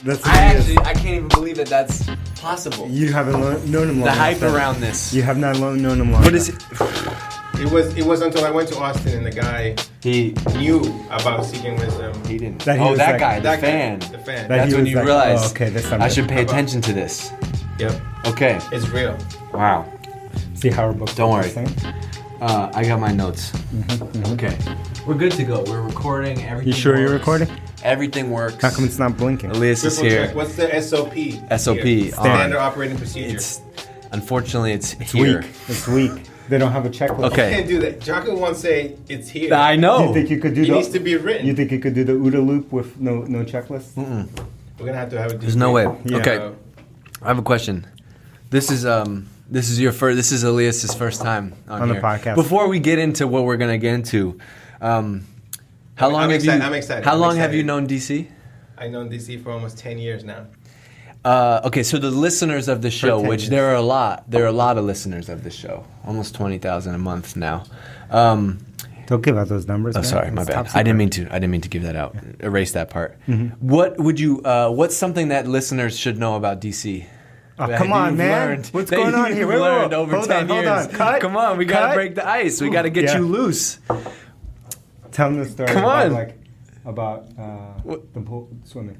I can't even believe that that's possible. You haven't known him long. The hype around this. You have not known him long. What is it? It was until I went to Austin and the guy knew about Seeking Wisdom. He didn't. That he oh, was that like- guy, the That guy, fan. the fan. That That's he when was you like, realize oh, okay, that's I should something. pay attention to this. Yep, Okay. it's real. Wow. See how our book. Don't worry. I got my notes. Okay. We're good to go. We're recording. Everything You sure works. you're recording? Everything works. How come it's not blinking? Elias is Triple here. check. What's the SOP? SOP here? on. Standard operating procedure. Unfortunately, it's It's here. weak. It's weak. They don't have a checklist. Okay. You can't do that. Jocko won't say it's here. I know. You think you could do It the? needs to be written. You think you could do the OODA loop with no checklist? We're gonna have to have a. There's no way. Yeah. Okay. I have a question. This is Elias's first time on the here. podcast. Before we get into what we're gonna get into, how long I'm have excited. you? I'm excited. How I'm long have excited. you known DC? I've known DC for almost 10 years now. Okay, so the listeners of the show, 10 which years. there are a lot of listeners of the show, almost 20,000 a month now. Don't give out those numbers. Oh, man. sorry, my It's bad. top I didn't secret. mean to give that out. Erase that part. What would you? What's something that listeners should know about DC? Oh, That come on, you've man. learned- What's that going on you've here? Wait, learned wait, over hold 10 on, hold years. on. Cut. Come on, we gotta Cut. break the ice. We gotta get Yeah. you loose. Tell them the story. Come about, on. about What? the pool swimming.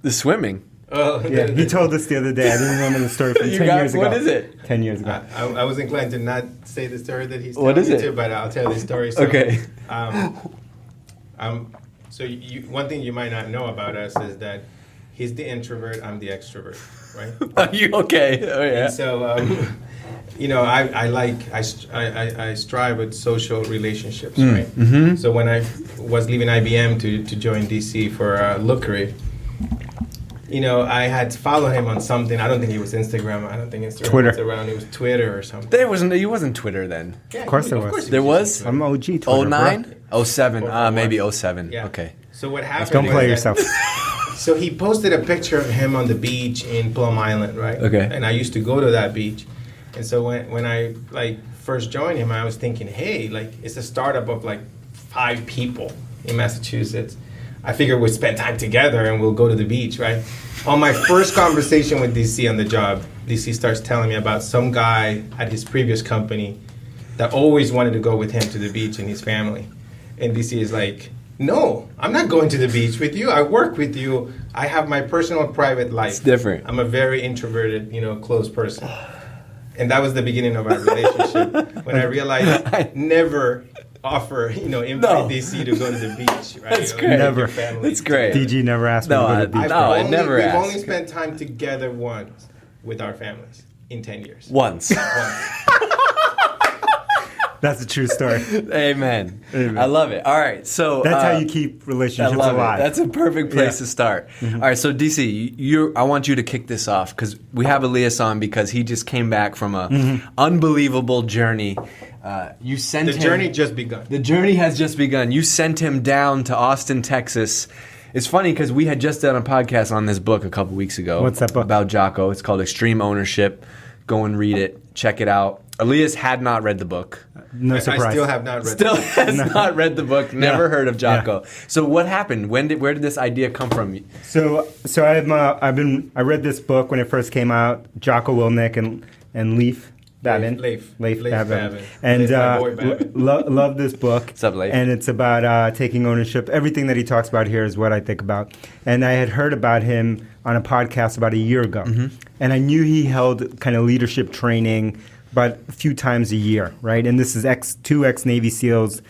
The swimming. Oh, Yeah, he told us the other day. I didn't remember the story from You 10 got- years ago. what is it? 10 years ago. I was inclined to not say the story that he's What telling is me it? to, but I'll tell the story. So, Okay. So one thing you might not know about us is that he's the introvert, I'm the extrovert, right? Are you okay? Oh yeah. And so, I strive with social relationships, right? Mm-hmm. So when I was leaving IBM to join DC for Lookery, I had to follow him on something. I don't think it was Instagram. I don't think Instagram Twitter. was around. It was Twitter or something. He wasn't Twitter then. Yeah, Of course there was. he There was? using I'm Twitter. OG Twitter. 09? 07. Or Maybe one. 07. Yeah. Okay. So what happened? Don't was play that- yourself. So he posted a picture of him on the beach in Plum Island, right? Okay. And I used to go to that beach, and so when I first joined him, I was thinking, hey, it's a startup of 5 people in Massachusetts. I figured we'd spend time together and we'll go to the beach, right? On my first conversation with DC on the job, DC starts telling me about some guy at his previous company that always wanted to go with him to the beach and his family. And DC is like, no, I'm not going to the beach with you. I work with you. I have my personal private life. It's different. I'm a very introverted, closed person. And that was the beginning of our relationship. When I realized never offer, invite DC to go to the beach. Right? That's Or great. your Never. family. That's great. DG never asked me No, to go to the beach. I never We've asked. only spent time together once with our families in 10 years. Once. That's a true story. Amen. Amen. I love it. All right. So That's how you keep I relationships love alive. it. That's a perfect place Yeah. to start. All right, so DC, I want you to kick this off because we have Elias on because he just came back from a unbelievable journey. You sent The him, journey just begun. The journey has just begun. You sent him down to Austin, Texas. It's funny because we had just done a podcast on this book a couple weeks ago. What's that book? About Jocko. It's called Extreme Ownership. Go and read it. Check it out. Elias had not read the book. No surprise. I still have not read Still it. has not read the book. Never Yeah. heard of Jocko. So what happened? Where did this idea come from? So I read this book when it first came out. Jocko Willink and Leif Babin. Leif Babin. Babin. And Leif, my boy, Babin. love this book. What's up, Leif? And it's about taking ownership. Everything that he talks about here is what I think about. And I had heard about him on a podcast about a year ago. And I knew he held kind of leadership training about a few times a year, right? And this is two ex-Navy SEALs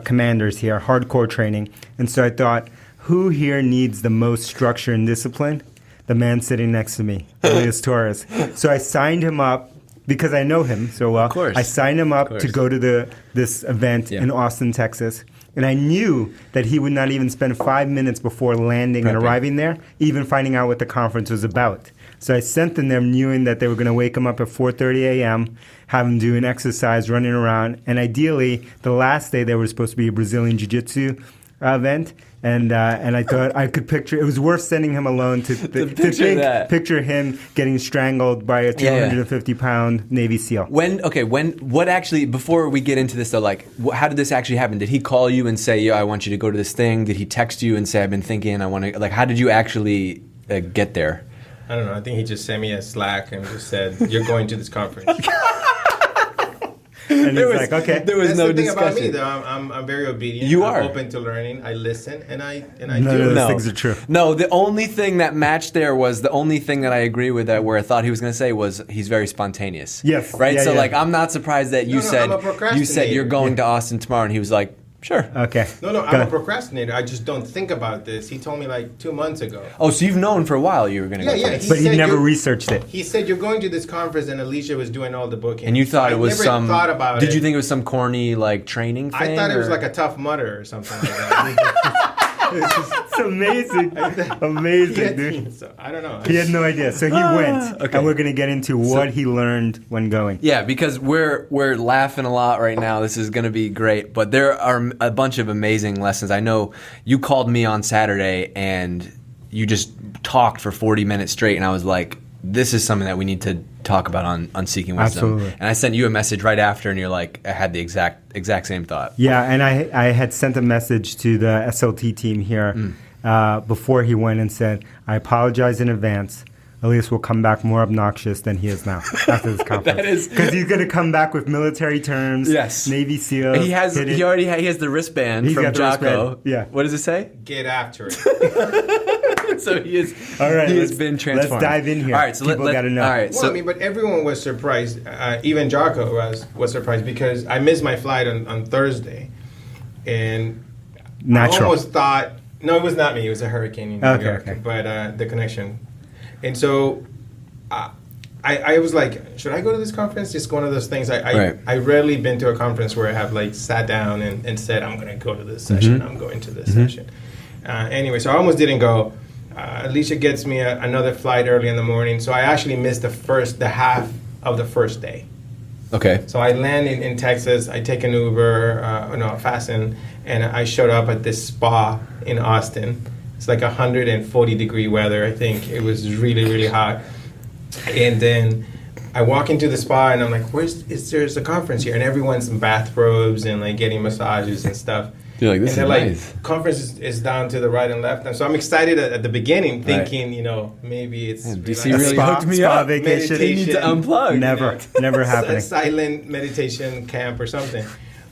commanders here, hardcore training. And so I thought, who here needs the most structure and discipline? The man sitting next to me, Elias Torres. So I signed him up because I know him so well. Of course. I signed him up Of to course. go to this event in Austin, Texas. And I knew that he would not even spend 5 minutes before landing and Prepping. arriving there, even finding out what the conference was about. So I sent them there knowing that they were going to wake him up at 4:30 a.m., have him do an exercise, running around. And ideally, the last day there was supposed to be a Brazilian Jiu-Jitsu event. And I thought I could picture, it was worth sending him alone to picture him getting strangled by a 250-pound Navy SEAL. What actually, before we get into this though, how did this actually happen? Did he call you and say, I want you to go to this thing? Did he text you and say, I've been thinking, I want to, how did you actually get there? I don't know. I think he just sent me a Slack and just said, "You're going to this conference." And it's like, okay. There was That's no the thing discussion. about me, though. I'm very obedient. You I'm are open to learning. I listen and I None do. of those No. things are true. No, the only thing that matched there was the only thing that I agree with that where I thought he was going to say was he's very spontaneous. Yes. Right? Yeah, so yeah. like I'm not surprised that you No, I'm a said procrastinator. you're going to Austin tomorrow and he was like, sure. Okay. No, Go I'm a ahead. procrastinator. I just don't think about this. He told me like 2 months ago. Oh, so you've known for a while you were going to Yeah, go yeah. first. But he said never you're- researched it. He said you're going to this conference, and Alicia was doing all the booking. And you thought I it was never some thought about Did it. you think it was some corny like training thing? I thought it was or- like a Tough Mudder or something like that. It's amazing. Amazing, dude. So, I don't know. He had no idea. So he went. okay. And we're going to get into what he learned when going. Yeah, because we're laughing a lot right now. This is going to be great, but there are a bunch of amazing lessons. I know you called me on Saturday and you just talked for 40 minutes straight, and I was like, this is something that we need to talk about on Seeking Wisdom. Absolutely. And I sent you a message right after, and you're like, I had the exact same thought. Yeah, and I had sent a message to the SLT team here before he went and said, I apologize in advance. Elias will come back more obnoxious than he is now after this conference. That is- because he's going to come back with military terms, Yes. Navy SEALs. He has hidden- he already he has the wristband He's from got the Jocko. wristband, yeah. What does it say? Get after it. So he is. All right, he has let's- been transformed. let's dive in here. All right, so People gotta know. All right, Well, so I mean, but everyone was surprised. Even Jocko was surprised because I missed my flight on Thursday, and Natural. I almost thought no, it was not me. It was a hurricane in New Okay, York, okay. but the connection, and so. I was like, should I go to this conference? Just one of those things. Right. I rarely been to a conference where I have like sat down and said, I'm going to go to this session. I'm going to this session. Anyway, so I almost didn't go. Alicia gets me another flight early in the morning, so I actually missed the half of the first day. okay. So I land in Texas. I take an Uber, a Fasten, and I showed up at this spa in Austin. It's like 140-degree weather. I think it was really, really hot. And then I walk into the spa, and I'm like, there's a conference here? And everyone's in bathrobes and like getting massages and stuff. You're like, this and is they're nice. like, conference is down to the right and left. And so I'm excited at the beginning, Right. thinking, maybe it's Man, DC relaxed. really hooked me spa up. vacation. You need to unplug. Never, never a happening. silent meditation camp or something.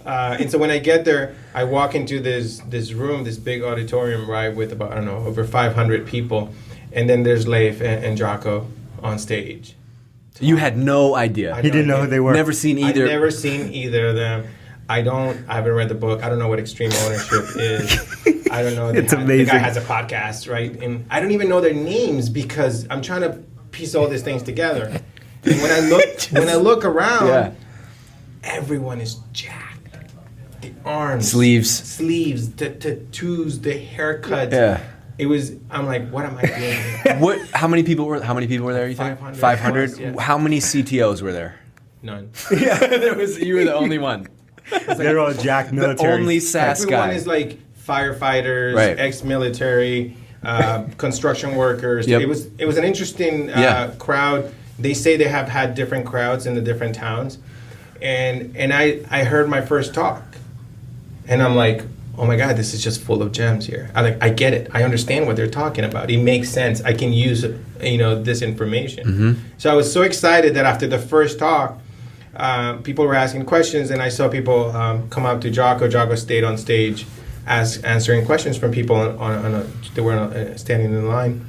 And so when I get there, I walk into this room, this big auditorium, right, with about, over 500 people. And then there's Leif and Jocko on stage. You had no idea. He didn't know who they were. Never seen either. I've never seen either of them. I haven't read the book. I don't know what extreme ownership is. I don't know. It's The amazing. guy has a podcast, right? And I don't even know their names because I'm trying to piece all these things together. And when I look around, Yeah. everyone is jacked. The arms, Sleeves. the tattoos, the haircuts. Yeah. I'm like, what am I doing here? How many people were there? You think 500. 500. Yeah. How many CTOs were there? None. You were the only one. They're all jacked military. Only SAS Everyone guy. is like firefighters, Right. ex-military, construction workers. Yep. It was an interesting crowd. They say they have had different crowds in the different towns, and I heard my first talk, and I'm like, oh my God, this is just full of gems here. I get it. I understand what they're talking about. It makes sense. I can use this information. So I was so excited that after the first talk, people were asking questions, and I saw people come up to Jocko. Jocko stayed on stage, answering questions from people they were standing in line.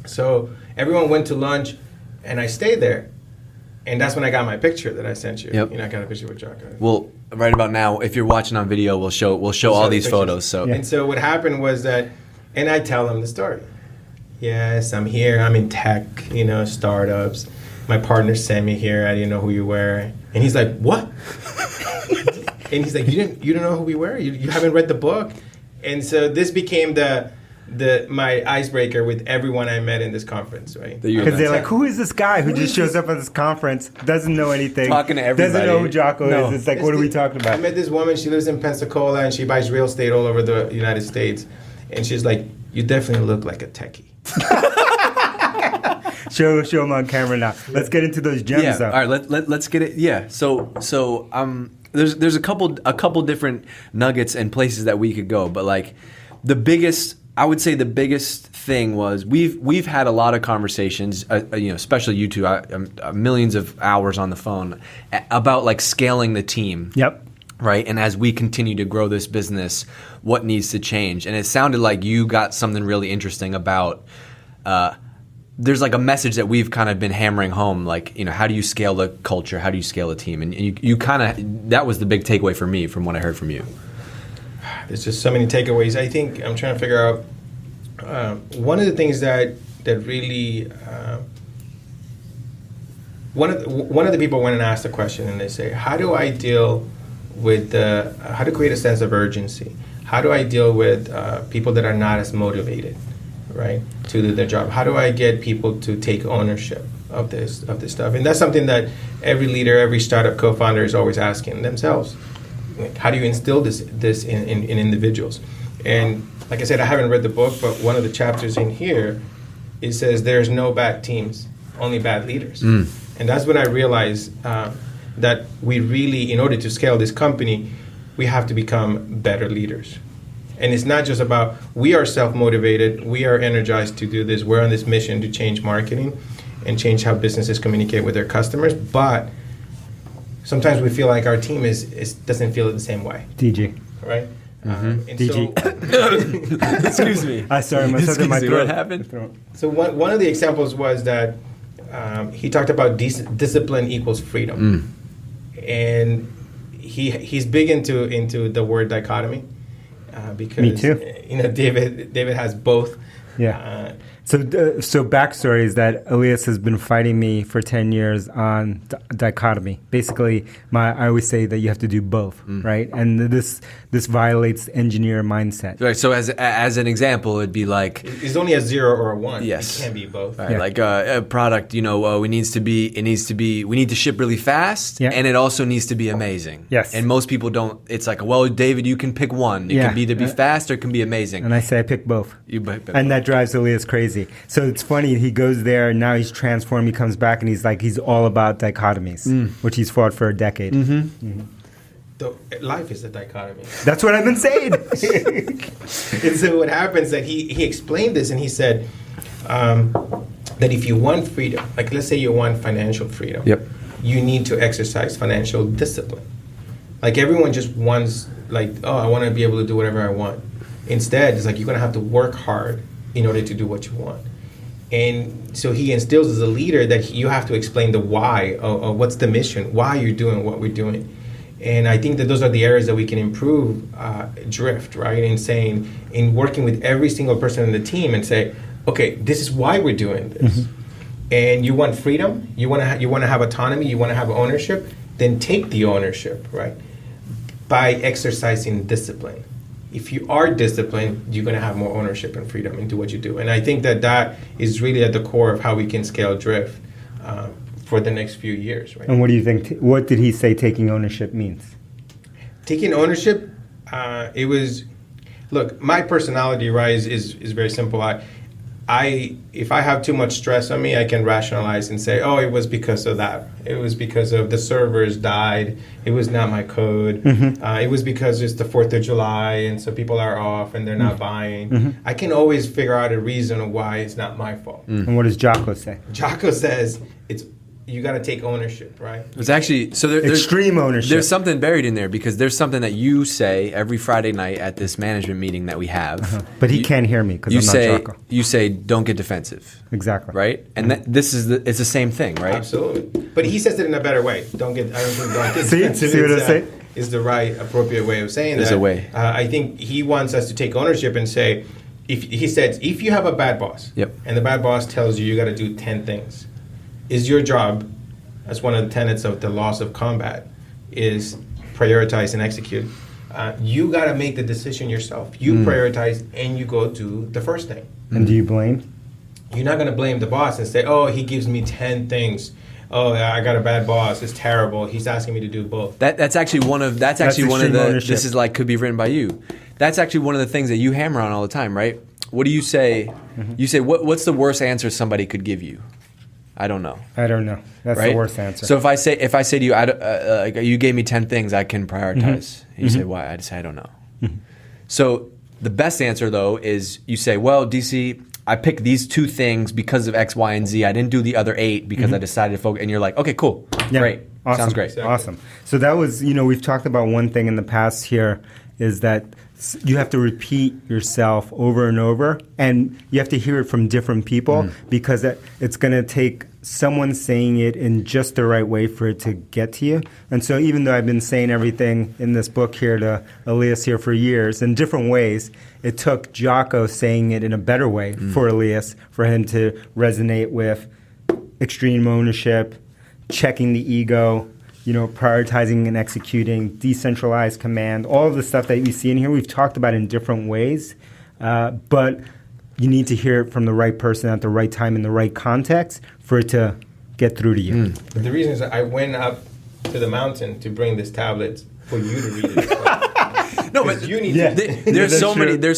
So everyone went to lunch, and I stayed there, and that's when I got my picture that I sent you. Yep. I got a picture with Jocko. Well, right about now, if you're watching on video, we'll show all the these pictures. photos. So And so what happened was that, and I tell him the story. Yes, I'm here. I'm in tech, startups. My partner sent me here. I didn't know who you were. And he's like, what? And he's like, you don't know who we were? You haven't read the book? And so this became my icebreaker with everyone I met in this conference, right? Because they're like, who is this guy who just shows up at this conference, doesn't know anything, Talking to everybody. doesn't know who Jocko is. It's like, what are we talking I about? met this woman. She lives in Pensacola, and she buys real estate all over the United States. And she's like, you definitely look like a techie. Show them on camera now. Let's get into those gems, yeah. though. All right. Let's get it. Yeah. So there's a couple different nuggets and places that we could go, but like the biggest I would say the biggest thing was we've had a lot of conversations, especially you two, millions of hours on the phone about like scaling the team. Yep. Right, and as we continue to grow this business, what needs to change? And it sounded like you got something really interesting about. There's like a message that we've kind of been hammering home, like, how do you scale the culture? How do you scale the team? And you kind of, that was the big takeaway for me from what I heard from you. There's just so many takeaways. I think I'm trying to figure out one of the things that really one of the people went and asked a question, and they say, how do I deal with how to create a sense of urgency? How do I deal with people that are not as motivated, right, to do their job? How do I get people to take ownership of this stuff? And that's something that every leader, every startup co-founder is always asking themselves. How do you instill this in individuals? And like I said, I haven't read the book, but one of the chapters in here, it says there's no bad teams, only bad leaders. And that's when I realized that we really, in order to scale this company, we have to become better leaders. And it's not just about, we are self-motivated, we are energized to do this, we're on this mission to change marketing and change how businesses communicate with their customers, but sometimes we feel like our team doesn't feel it the same way. DG. Right? DG. So, Excuse me. I started myself in my throat. What happened? So one of the examples was that he talked about discipline equals freedom. And he's big into the word dichotomy because Me too. David has both. Yeah. So backstory is that Elias has been fighting me for 10 years on dichotomy. Basically, I always say that you have to do both, right? And this violates engineer mindset. Right. So as an example, it'd be like it's only a 0 or a 1. Yes. It can't be both. Right, like a product, we need to ship really fast, and it also needs to be amazing. Yes. And most people don't. It's like, well, David, you can pick one. It can either be fast or it can be amazing. And I say I pick both. And that drives Elias crazy. So it's funny. He goes there, and now he's transformed. He comes back, and he's all about dichotomies, which he's fought for a decade. Life is a dichotomy. That's what I've been saying. And so what happens that he explained this, and he said that if you want freedom, like let's say you want financial freedom, you need to exercise financial discipline. Like everyone just wants, like, oh, I want to be able to do whatever I want. Instead, it's like you're going to have to work hard in order to do what you want. And so he instills as a leader that you have to explain the why, of what's the mission, why you're doing what we're doing. And I think that those are the areas that we can improve drift, right? In working with every single person in the team and say, okay, this is why we're doing this. And you want freedom, you want to have autonomy, you want to have ownership, then take the ownership, right? By exercising discipline. If you are disciplined, you're going to have more ownership and freedom into what you do. And I think that is really at the core of how we can scale drift for the next few years. Right? And what do you think? What did he say taking ownership means? Taking ownership, it was, look, my personality, right, is very simple. If I have too much stress on me, I can rationalize and say, oh, it was because of that. It was because of the servers died. It was not my code. It was because it's the 4th of July, and so people are off and they're not buying. I can always figure out a reason why it's not my fault. And what does Jocko say? Jocko says you got to take ownership, right? It's actually there's extreme ownership. There's something buried in there because there's something that you say every Friday night at this management meeting that we have. But he can't hear me because I'm not Jocko. You say don't get defensive. Exactly. Right? And it's the same thing, right? Absolutely. But he says it in a better way. I don't think don't get See defensive. what I say? Is the right appropriate way of saying that. There's a way. I think he wants us to take ownership and say, if you have a bad boss, and the bad boss tells you got to do 10 things, is your job, as one of the tenets of the laws of combat, is prioritize and execute. You got to make the decision yourself. You prioritize and you go do the first thing. And do you blame? You're not going to blame the boss and say, oh, he gives me 10 things. Oh, I got a bad boss. It's terrible. He's asking me to do both. That's actually one of the ownership. This is like could be written by you. That's actually one of the things that you hammer on all the time, right? What do you say? You say what's the worst answer somebody could give you? I don't know. That's right? the worst answer. So if I say to you, you gave me 10 things I can prioritize, and you say why? I just say I don't know. So The best answer, though, is you say, well, DC, I picked these 2 things because of X, Y, and Z. I didn't do the other 8 because I decided to focus. And you're like, okay, cool. Yeah. Great. Awesome. Sounds great. Exactly. Awesome. So that was, we've talked about one thing in the past here is that you have to repeat yourself over and over, and you have to hear it from different people because it's going to take someone saying it in just the right way for it to get to you. And so even though I've been saying everything in this book here to Elias here for years in different ways, it took Jocko saying it in a better way for Elias, for him to resonate with extreme ownership, checking the ego, prioritizing and executing, decentralized command, all of the stuff that you see in here, we've talked about in different ways, but you need to hear it from the right person at the right time in the right context for it to get through to you. But the reason is that I went up to the mountain to bring this tablet for you to read it as well. No, but you need there's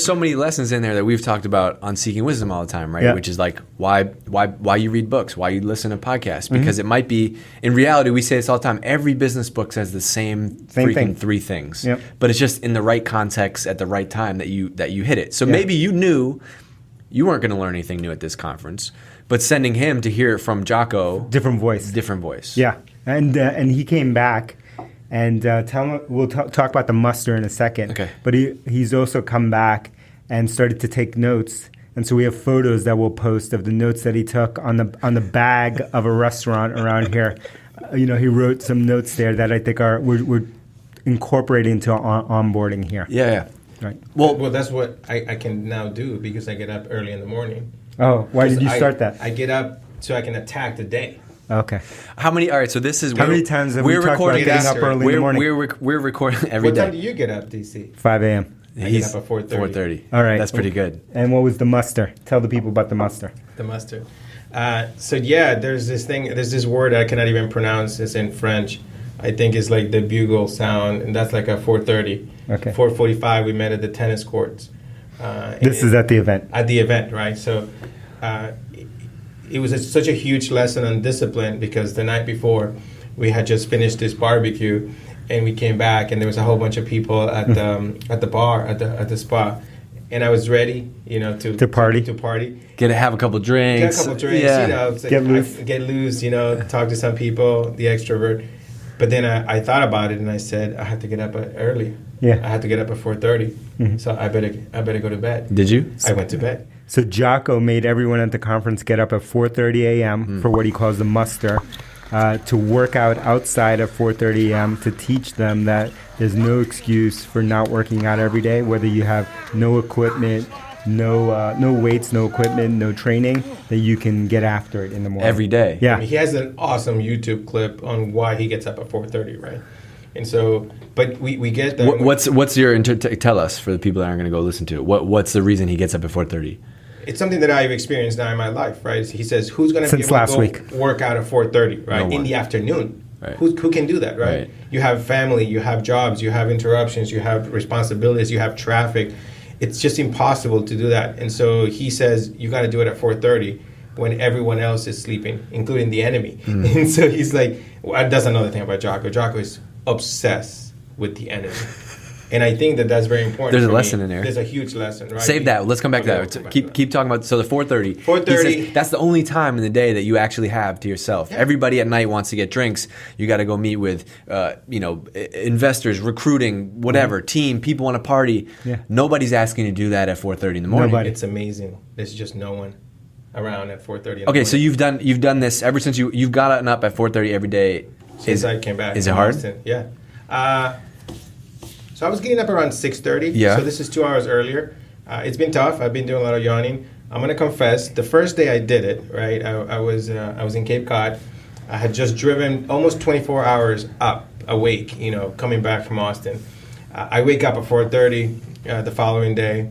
so many lessons in there that we've talked about on Seeking Wisdom all the time, right? Yeah. Which is like why you read books, why you listen to podcasts, because it might be, in reality, we say this all the time. Every business book says the same freaking thing. 3 things, Yep. but it's just in the right context at the right time that you hit it. So maybe you knew you weren't going to learn anything new at this conference, but sending him to hear it from Jocko, Different voice. Yeah, and he came back, and we'll talk about the muster in a second. Okay. But he's also come back and started to take notes, and so we have photos that we'll post of the notes that he took on the bag of a restaurant around here. He wrote some notes there that I think we're incorporating into onboarding here. Yeah. Right. Well, that's what I can now do because I get up early in the morning. Oh, why did you start that? I get up so I can attack the day. Okay. All right, so this is... How many times have we talked about getting up early in the morning? We're recording every day. What time do you get up, DC? 5 a.m. I get up at 4:30. 4:30. All right. That's pretty good. And what was the muster? Tell the people about the muster. The mustard. There's this word I cannot even pronounce. It's in French. I think it's like the bugle sound, and that's like a 4:30. Okay. 4:45, we met at the tennis courts. This is at the event. At the event, right? So it was such a huge lesson on discipline because the night before we had just finished this barbecue, and we came back, and there was a whole bunch of people at the bar at the spa. And I was ready, to party. Have a couple drinks. Get a couple drinks, Yeah. get loose, talk to some people, the extrovert. But then I thought about it and I said I had to get up early. Yeah. I had to get up at 4:30. So I better go to bed. Did you? I went to bed. So Jocko made everyone at the conference get up at 4:30 a.m. for what he calls the muster, to work out outside of 4:30 a.m. to teach them that there's no excuse for not working out every day, whether you have no equipment, no weights, no equipment, no training, that you can get after it in the morning. Every day. Yeah. He has an awesome YouTube clip on why he gets up at 4:30, right? And so, but we get that. What's your tell us for the people that aren't going to go listen to it? What's the reason he gets up at 4:30? It's something that I've experienced now in my life, right? He says, "Who's going to be able to go work out at 4:30, right, in the afternoon? Right. Who can do that, right? You have family, you have jobs, you have interruptions, you have responsibilities, you have traffic. It's just impossible to do that." And so he says, "You got to do it at 4:30 when everyone else is sleeping, including the enemy." And so he's like, that's another thing about Jocko. Jocko is obsessed with the enemy. And I think that's very important. There's a lesson in there. There's a huge lesson, right? Save that. Let's come back to that. Keep talking about, so the 4:30. 4:30. That's the only time in the day that you actually have to yourself. Yeah. Everybody at night wants to get drinks. You got to go meet with, investors, recruiting, whatever, team. People want to party. Yeah. Nobody's asking you to do that at 4:30 in the morning. Nobody. It's amazing. There's just no one around at 4:30. Okay, so you've done this ever since you've gotten up at 4:30 every day. Since I came back. Is it hard? Boston. Yeah. So I was getting up around 6:30. Yeah. So this is 2 hours earlier. It's been tough. I've been doing a lot of yawning. I'm gonna confess. The first day I did it, right? I was in Cape Cod. I had just driven almost 24 hours up, awake. Coming back from Austin. I wake up at 4:30 the following day,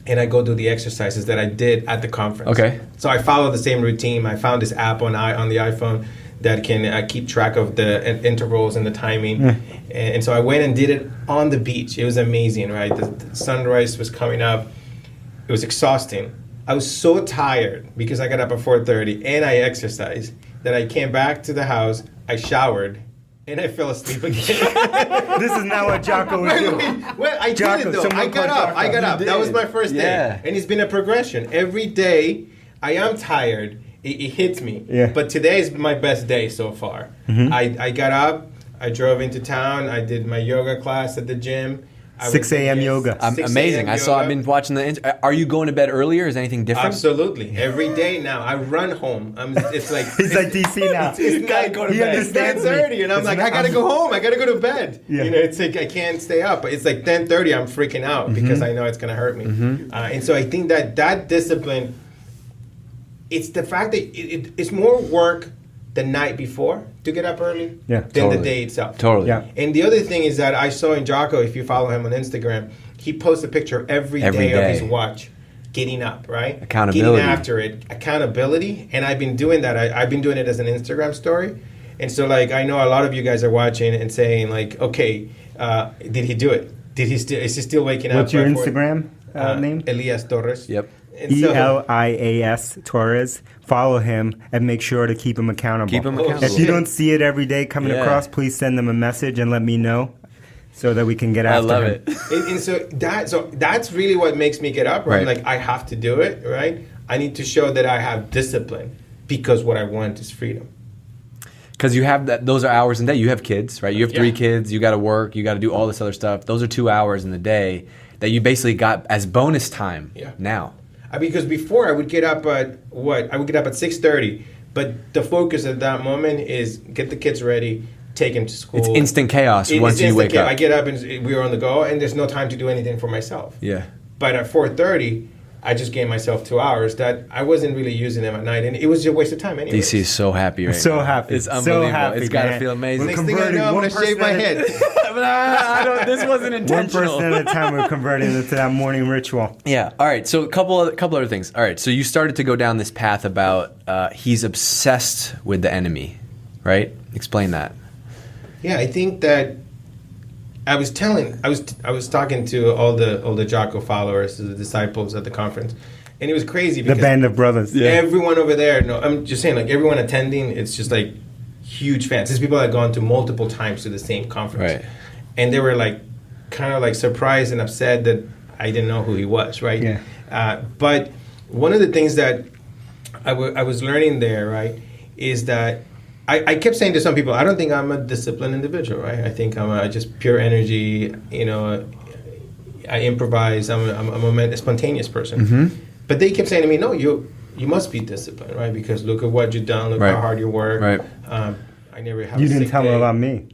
and I go do the exercises that I did at the conference. Okay. So I follow the same routine. I found this app on the iPhone that can keep track of the intervals and the timing. Yeah. And so I went and did it on the beach. It was amazing, right? The sunrise was coming up. It was exhausting. I was so tired because I got up at 4:30 and I exercised that I came back to the house, I showered, and I fell asleep again. This is not what Jocko would do. Well, I did it though. I got up. That was my first day. And it's been a progression. Every day I am tired. It hits me. Yeah. But today is my best day so far. I got up. I drove into town. I did my yoga class at the gym. 6 a.m. yoga. Amazing. I've been watching Are you going to bed earlier? Is anything different? Absolutely. Every day now. I run home. It's like he's like DC now. It's gotta go to bed. It's 10:30 and I'm like, I gotta go home. I gotta go to bed. Yeah. You know, it's like I can't stay up. But it's like 10:30. I'm freaking out because I know it's gonna hurt me. And so I think that discipline. It's the fact that it's more work the night before to get up early than the day itself. Totally. Yeah. And the other thing is that I saw in Jocko, if you follow him on Instagram, he posts a picture every day of his watch getting up, right? Accountability. Getting after it. Accountability. And I've been doing that. I've been doing it as an Instagram story. And so, like, I know a lot of you guys are watching and saying, like, okay, did he do it? Is he still waking up? What's your Instagram name? Elias Torres. Yep. Elias Torres. Follow him and make sure to keep him accountable. If you don't see it every day coming across, please send them a message and let me know so that we can get after him. I love it. And so that's really what makes me get up. Right? I'm like, I have to do it. Right? I need to show that I have discipline because what I want is freedom. Because you have those are hours in the day. You have kids, right? You have 3 kids. You got to work. You got to do all this other stuff. Those are 2 hours in the day that you basically got as bonus time now. Because before I would get up at I would get up at 6:30, but the focus at that moment is get the kids ready, take them to school. It's instant chaos once you wake up. I get up and we are on the go, and there's no time to do anything for myself. Yeah. But at 4:30, I just gave myself 2 hours that I wasn't really using them at night, and it was just a waste of time anyway. DC is so happy right now. So happy. It's unbelievable. So happy, it's got to feel amazing. Next thing I know, I'm going to shave my head. But this wasn't intentional. 1% at a time we're converting into that morning ritual. Yeah. All right. So a couple other things. All right. So you started to go down this path about he's obsessed with the enemy, right? Explain that. Yeah, I think that I was talking to all the Jocko followers, the disciples at the conference, and it was crazy because the band of brothers. Yeah. Everyone over there. No, I'm just saying, like everyone attending, it's just like huge fans. These people had gone to multiple times to the same conference, right? And they were like, kind of like surprised and upset that I didn't know who he was, right? Yeah. But one of the things that I was learning there, right, is that I kept saying to some people, I don't think I'm a disciplined individual, right? I think I'm just pure energy. You know, I improvise. I'm a spontaneous person. But they kept saying to me, no, you must be disciplined, right? Because look at what you've done. Look how hard you work. Right. I never have. You a didn't sick tell day. them about me.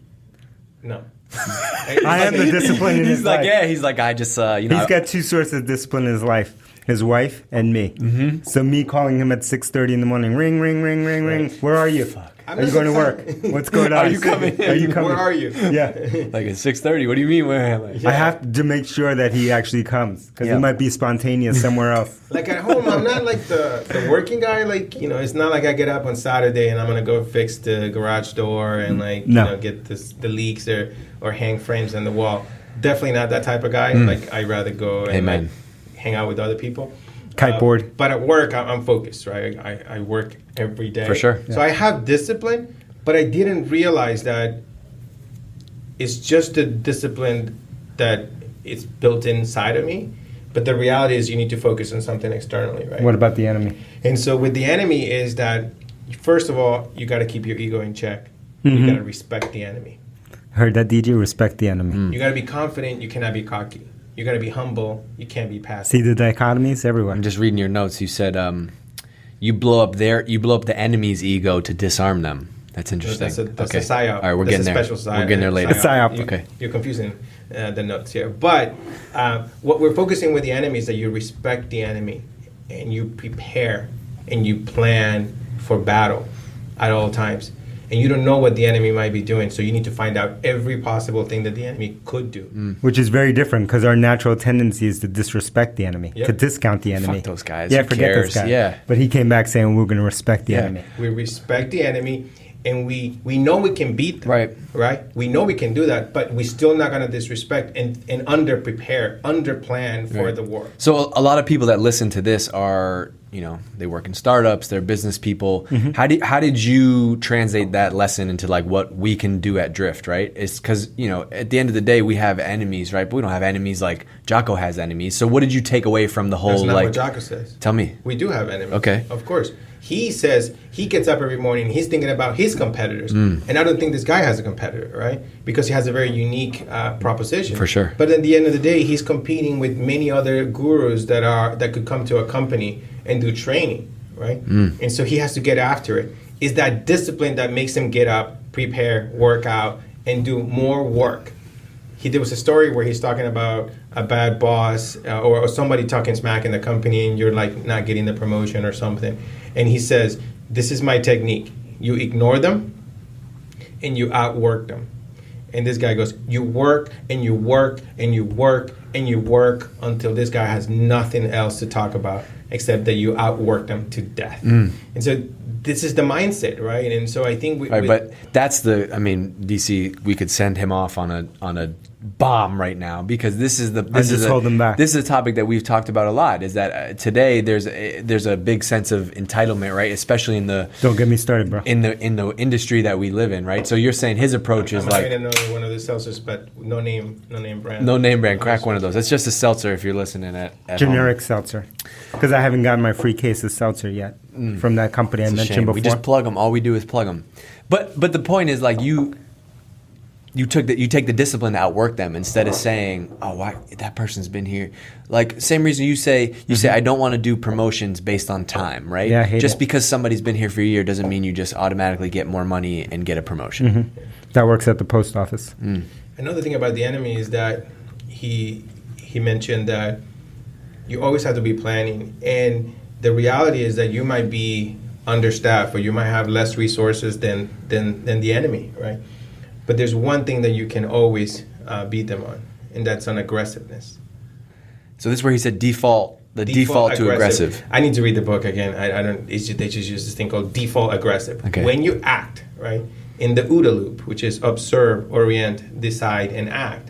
No. I am the discipline in his life. He's like, I just, He's got 2 sources of discipline in his life. His wife and me. So me calling him at 6:30 in the morning, ring, ring, ring, ring, ring. Where are you? Are you going to work? What's going on? Are you coming? Are you coming? Where are you? Yeah. Like at 6:30. What do you mean? Where am I? I have to make sure that he actually comes because he might be spontaneous somewhere else. Like at home, I'm not like the working guy. Like, you know, it's not like I get up on Saturday and I'm going to go fix the garage door and like, you know, get the leaks or hang frames on the wall. Definitely not that type of guy. Like, I'd rather go and like, hang out with other people. Kiteboard. But at work, I'm focused, right? I work every day. For sure. So I have discipline, but I didn't realize that it's just a discipline that it's built inside of me. But the reality is you need to focus on something externally, right? What about the enemy? And so with the enemy is that, first of all, you got to keep your ego in check. You got to respect the enemy. Heard that, DJ? Respect the enemy. You got to be confident. You cannot be cocky. You got to be humble. You can't be passive. See the dichotomies everywhere. I'm just reading your notes. You said you blow up the enemy's ego to disarm them. That's interesting. That's a psyop. All right, we're getting there. Special psyop. We're getting there later. Psyop. Okay. You're confusing the notes here. But what we're focusing with the enemy is that you respect the enemy and you prepare and you plan for battle at all times. And you don't know what the enemy might be doing, so you need to find out every possible thing that the enemy could do. Which is very different because our natural tendency is to disrespect the enemy, to discount the enemy. Fuck those guys. Yeah, Who forget cares? those guys. Yeah. But he came back saying we're going to respect the enemy. We respect the enemy, and we know we can beat them. Right? We know we can do that, but we're still not going to disrespect and under-prepare, under-plan for the war. So a lot of people that listen to this are, they work in startups, they're business people. Mm-hmm. How did you translate that lesson into like what we can do at Drift, right? It's because, at the end of the day, we have enemies, right? But we don't have enemies like Jocko has enemies. So what did you take away from the whole, That's not what Jocko says. Tell me. We do have enemies. Okay. Of course. He says he gets up every morning, he's thinking about his competitors. And I don't think this guy has a competitor, right? Because he has a very unique proposition. For sure. But at the end of the day, he's competing with many other gurus that could come to a company and do training, right? And so he has to get after it. It's that discipline that makes him get up, prepare, work out, and do more work. There was a story where he's talking about a bad boss or somebody talking smack in the company and you're like not getting the promotion or something. And he says, this is my technique. You ignore them and you outwork them. And this guy goes, you work and you work and you work and you work until this guy has nothing else to talk about except that you outwork them to death. And so this is the mindset, right? And so I think but that's DC, we could send him off on a bomb right now because this is a topic that we've talked about a lot. Is that today there's a big sense of entitlement, right? Especially in the don't get me started, bro. In the industry that we live in, right? So you're saying his approach is like I'm trying to know one of the seltzers, but no name brand. No name brand. Crack one of those. It's just a seltzer if you're listening at generic home. Seltzer. Because I haven't gotten my free case of seltzer yet from that company I mentioned before. We just plug them. All we do is plug them. But the point is like you take the discipline to outwork them instead of saying, oh, why that person's been here. Like same reason you say I don't want to do promotions based on time, right? Yeah, I hate just it. because somebody's been here for a year doesn't mean you just automatically get more money and get a promotion. That works at the post office. Another thing about the enemy is that he mentioned that you always have to be planning, and the reality is that you might be understaffed or you might have less resources than the enemy, right? But there's one thing that you can always beat them on, and that's on aggressiveness. So this is where he said default to aggressive. I need to read the book again. I don't. They just use this thing called default aggressive. Okay. When you act, right, in the OODA loop, which is observe, orient, decide, and act.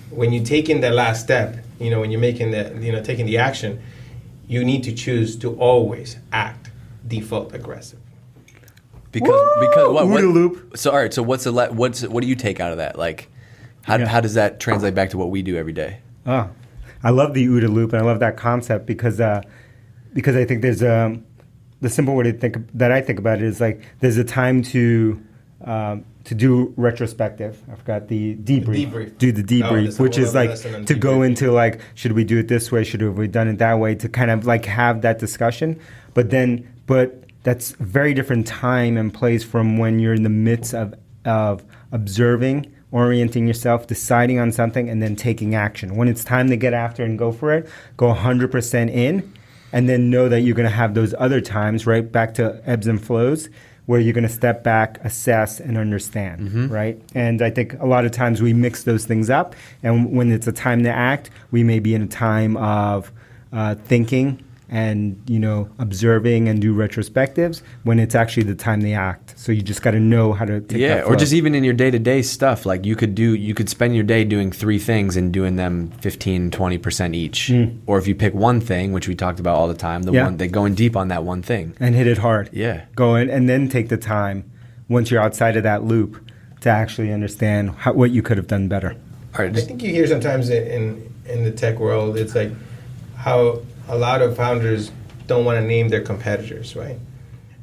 When you take in that last step, when you're making taking the action, you need to choose to always act default aggressive. Because what OODA loop. So all right. So what do you take out of that? Like, how does that translate back to what we do every day? Oh, I love the OODA loop and I love that concept because I think there's the simple way that I think about it is like there's a time to do retrospective. I forgot the debrief. Do the debrief, which is like to go into like, should we do it this way? Should we have done it that way? To kind of like have that discussion. But that's a very different time and place from when you're in the midst of observing, orienting yourself, deciding on something, and then taking action. When it's time to get after and go for it, go 100% in, and then know that you're going to have those other times, right, back to ebbs and flows, where you're going to step back, assess, and understand, right? And I think a lot of times we mix those things up, and when it's a time to act, we may be in a time of thinking and observing and do retrospectives when it's actually the time they act. So you just got to know how to take that flow. Or just even in your day-to-day stuff, like you could spend your day doing 3 things and doing them 15-20% each. Or if you pick one thing, which we talked about all the time, one they going deep on that one thing and hit it hard. Yeah, go in and then take the time once you're outside of that loop to actually understand what you could have done better. All right, I think you hear sometimes in the tech world, it's like how a lot of founders don't want to name their competitors, right?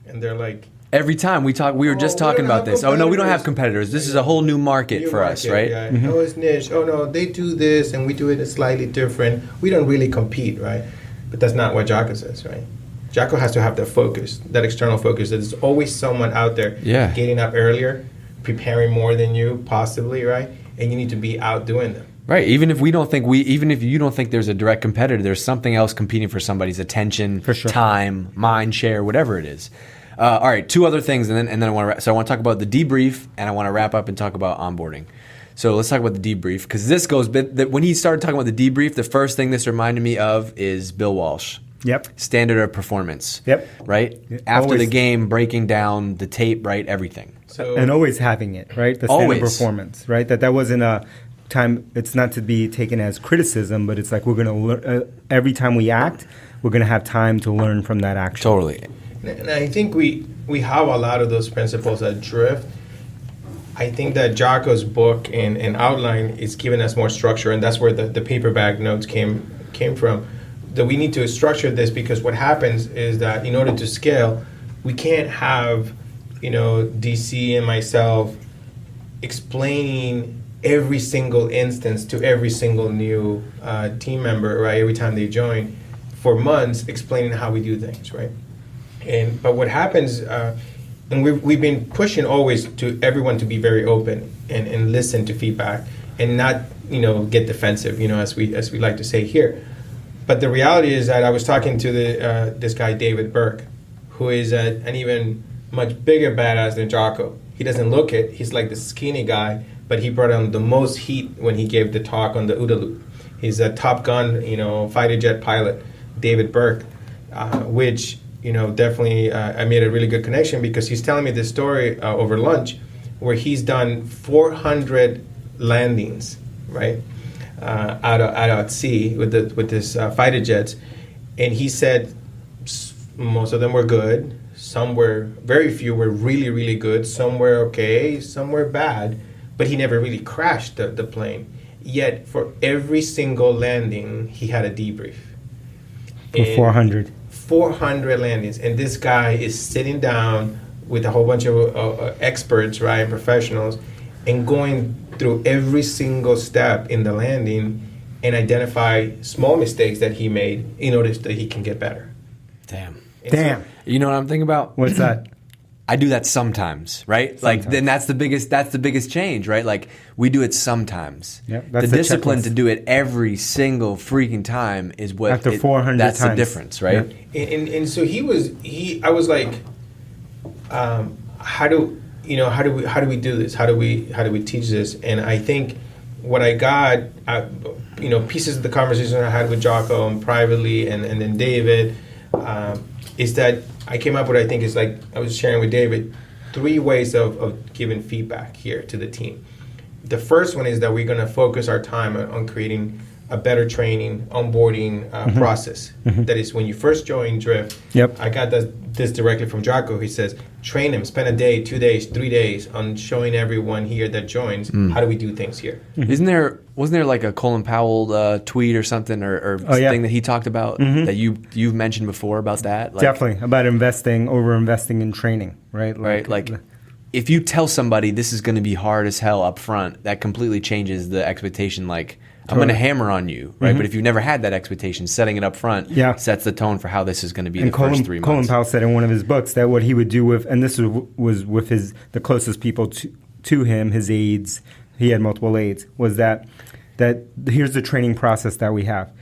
And they're like, every time we were just talking about this. Oh no, we don't have competitors. This is a whole new market for us, right? Yeah. Oh, it's niche. Oh no, they do this and we do it slightly different. We don't really compete, right? But that's not what Jocko says, right? Jocko has to have that focus, that external focus. There's always someone out there getting up earlier, preparing more than you, possibly, right? And you need to be out doing them. Right. Even if you don't think there's a direct competitor, there's something else competing for somebody's attention, for sure. Time, mind share, whatever it is. All right, 2 other things, and then I want to talk about the debrief, and I want to wrap up and talk about onboarding. So let's talk about the debrief because this goes. When he started talking about the debrief, the first thing this reminded me of is Bill Walsh. Yep. Standard of performance. Yep. Right. Yep. After Always. the game, breaking down the tape, right? Everything. So and always having it, right? The standard Always. performance, right? That wasn't a time. It's not to be taken as criticism, but it's like we're going to learn every time we act. We're going to have time to learn from that action. Totally. And I think we have a lot of those principles at Drift. I think that Jocko's book and outline is giving us more structure, and that's where the paper bag notes came from. That we need to structure this, because what happens is that in order to scale, we can't have, DC and myself explaining every single instance to every single new team member, right? Every time they join, for months, explaining how we do things, right? But what happens, and we've been pushing always to everyone to be very open and listen to feedback and not, get defensive, as we like to say here. But the reality is that I was talking to this guy David Burke, who is an even much bigger badass than Jocko. He doesn't look it. He's like the skinny guy, but he brought on the most heat when he gave the talk on the OODA loop. He's a Top Gun, fighter jet pilot, David Burke, which, definitely I made a really good connection, because he's telling me this story over lunch where he's done 400 landings, right, out at sea with this fighter jets, and he said most of them were good, some were, very few were really, really good, some were okay, some were bad, but he never really crashed the plane. Yet for every single landing, he had a debrief. For 400. 400 landings, and this guy is sitting down with a whole bunch of experts, right, and professionals, and going through every single step in the landing and identify small mistakes that he made in order that he can get better. Damn. Damn. You know what I'm thinking about? What's that? I do that sometimes, right? Sometimes. Like, then that's the biggest change, right? Like, we do it sometimes. Yep, the that's the discipline checklist. to do it every single freaking time is what After 400 that's times. the difference, right? Yep. And so I was like, how do we do this? How do we teach this? And I think what I got, pieces of the conversation I had with Jocko and privately, and then David, is that I came up with, I think, is like I was sharing with David, 3 ways of giving feedback here to the team. The first one is that we're going to focus our time on creating a better training, onboarding process. That is, when you first join Drift, Yep. I got this directly from Jocko. He says, train them, spend a day, 2 days, 3 days on showing everyone here that joins how do we do things here. Wasn't there like a Colin Powell tweet or something or thing that he talked about that you've mentioned before about that? Like, Definitely about over-investing in training, right? Like if you tell somebody this is going to be hard as hell up front, that completely changes the expectation. Like, I'm going to hammer on you, right? But if you've never had that expectation, setting it up front sets the tone for how this is going to be the first 3 months. Colin Powell said in one of his books that what he would do with, and this was with the closest people to him, his aides, he had multiple aides, was that here's the training process that we have.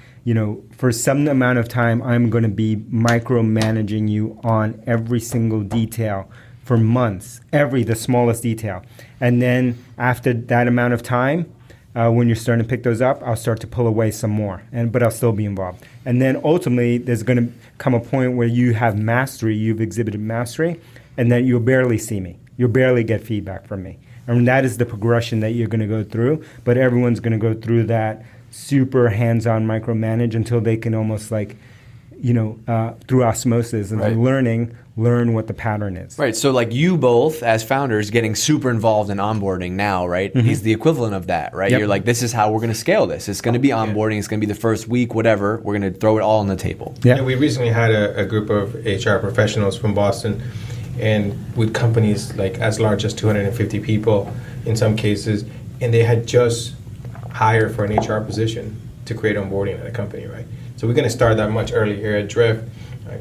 For some amount of time, I'm going to be micromanaging you on every single detail for months, the smallest detail. And then after that amount of time, when you're starting to pick those up, I'll start to pull away some more, but I'll still be involved. And then ultimately, there's going to come a point where you have mastery, you've exhibited mastery, and then you'll barely see me. You'll barely get feedback from me. And that is the progression that you're going to go through, but everyone's going to go through that super hands-on micromanage until they can almost through osmosis and learn what the pattern is. Right. So like you both as founders getting super involved in onboarding now, right? He's the equivalent of that, right? Yep. You're like, this is how we're going to scale this. It's going to be onboarding. It's going to be the first week, whatever. We're going to throw it all on the table. Yeah, we recently had a group of HR professionals from Boston, and with companies like as large as 250 people in some cases, and they had just hired for an HR position to create onboarding at a company, right? So we're going to start that much earlier here at Drift,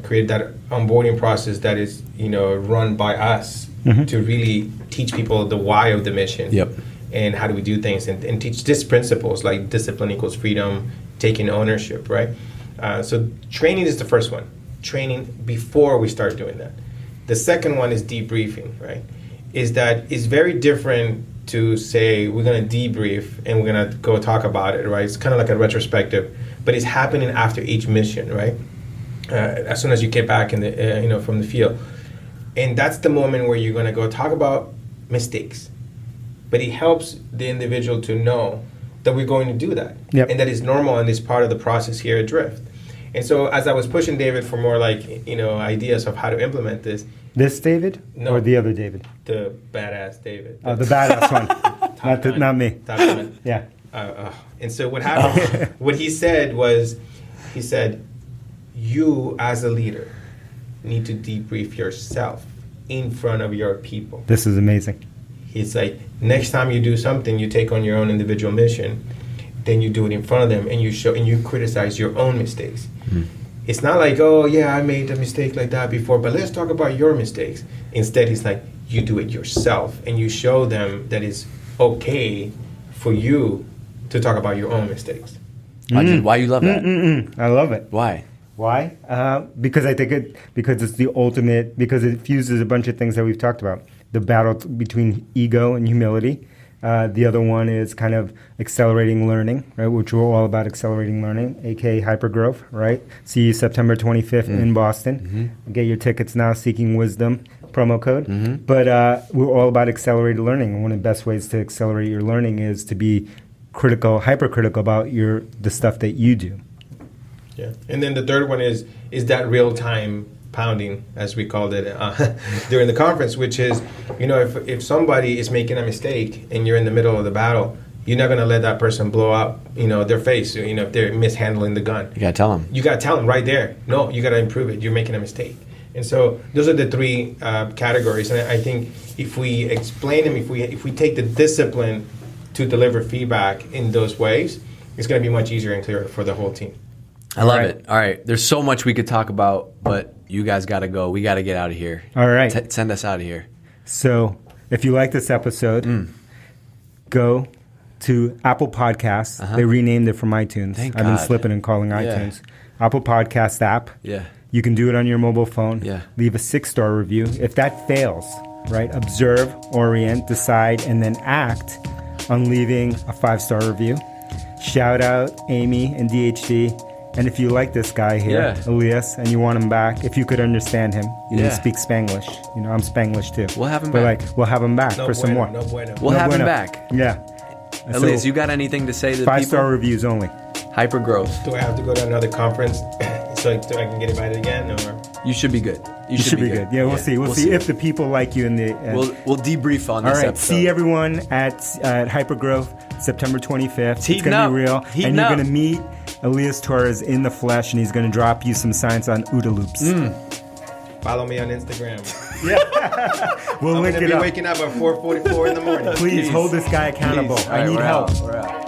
create that onboarding process that is, run by us to really teach people the why of the mission. Yep. And how do we do things, and teach these principles like discipline equals freedom, taking ownership, right? So training is the first one. Training before we start doing that. The second one is debriefing, right? It's very different to say we're going to debrief and we're going to go talk about it, right? It's kind of like a retrospective, but it's happening after each mission, right? As soon as you get back in the from the field, and that's the moment where you're going to go talk about mistakes. But he helps the individual to know that we're going to do that. Yep. And that is normal and is part of the process here at Drift. And so as I was pushing David for more ideas of how to implement this. This David? No. Or the other David? The badass David. Oh, the badass one. Not me. Top one. Yeah. And so what happened, what he said was, he said, you as a leader need to debrief yourself in front of your people. This is amazing. He's like, next time you do something, you take on your own individual mission, then you do it in front of them and you criticize your own mistakes. It's not like, oh yeah, I made a mistake like that before, but let's talk about your mistakes. Instead, he's like, you do it yourself and you show them that it's okay for you to talk about your own mistakes. Why you love that? I love it. Why? Because I think because it's the ultimate, because it fuses a bunch of things that we've talked about. The battle between ego and humility. The other one is kind of accelerating learning, right? Which we're all about accelerating learning, aka hypergrowth, right? See you September 25th in Boston. Get your tickets now, Seeking Wisdom promo code. But we're all about accelerated learning. And one of the best ways to accelerate your learning is to be hypercritical about the stuff that you do. Yeah, and then the third one is that real time pounding, as we called it during the conference, which is, if somebody is making a mistake and you're in the middle of the battle, you're not going to let that person blow up, their face, if they're mishandling the gun. You got to tell them. You got to tell them right there. No, you got to improve it. You're making a mistake. And so those are the three categories. And I think if we explain them, if we take the discipline to deliver feedback in those ways, it's going to be much easier and clearer for the whole team. I love it. All right. There's so much we could talk about, but you guys got to go. We got to get out of here. All right. Send us out of here. So if you like this episode, go to Apple Podcasts. They renamed it from iTunes. Thank I've God. been slipping and calling iTunes. Apple Podcast app. Yeah. You can do it on your mobile phone. Yeah. Leave a 6-star review. If that fails, right, observe, orient, decide, and then act on leaving a 5-star review. Shout out Amy and DHD. And if you like this guy here, Elias, and you want him back, if you could understand him, you speak Spanglish. I'm Spanglish too. We'll have him back. We'll have him back for some more. We'll have him back. Yeah. Elias, you got anything to say to the people? 5-star reviews only. Hypergrowth. Do I have to go to another conference so I can get invited again? Or? You should be good. You should be good. Yeah, we'll see. We'll see if the people like you in the. We'll debrief on this episode. See everyone at Hypergrowth September 25th. It's going to be real. And you're going to meet Elias Torres in the flesh, and he's going to drop you some science on OODA loops. Follow me on Instagram. We'll I'm link going to it be up. waking up at 4:44 in the morning. Please hold this guy accountable. I need help. We're out.